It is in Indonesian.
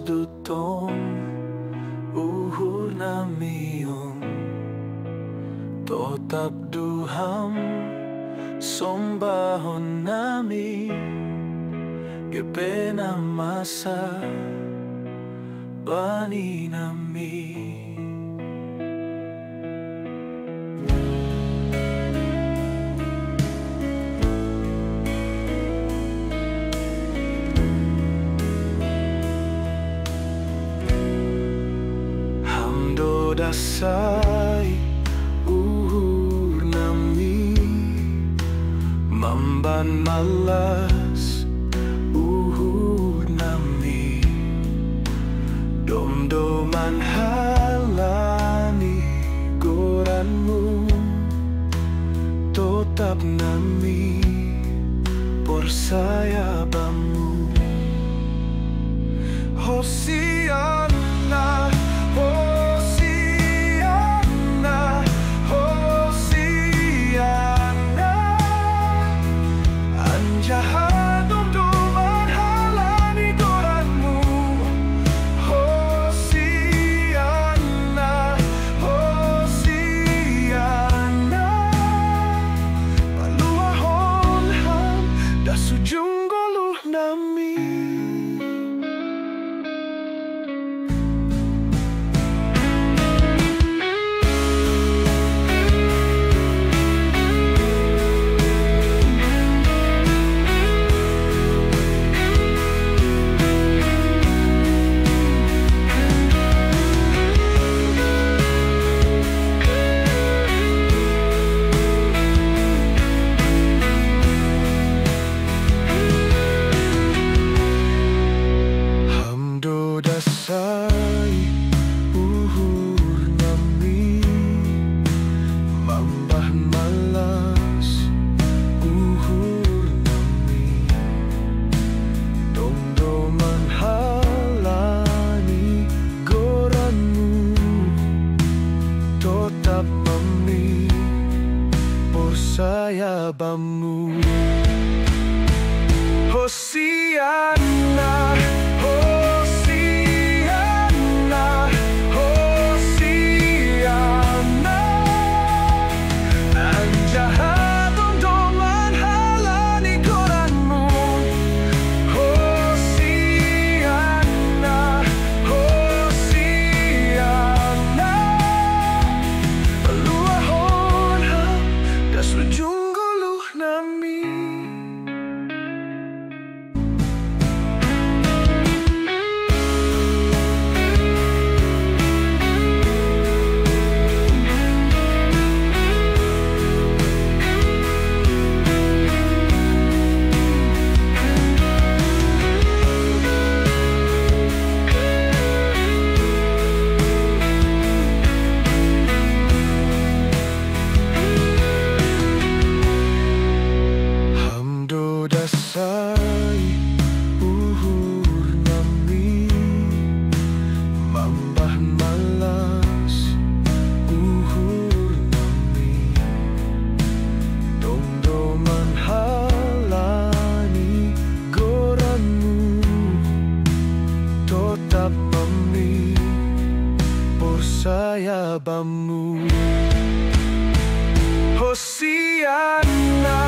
dutom uhur namion totap duham sombahon nami gepena masa bani nami. Dasai uhur nami mamban malas uhur nami domdoman halani goranmu totap nami porsaya bamu Hosiana saya bamu Hosiana Hosiana Hosiana Anjahat domdoman halani koranmu Hosiana Hosiana Peluahon das jungguluh nami dasai uhur nami mambah malas uhur nami domdoman halani goranmu totap mami porsaya bamu Hosiana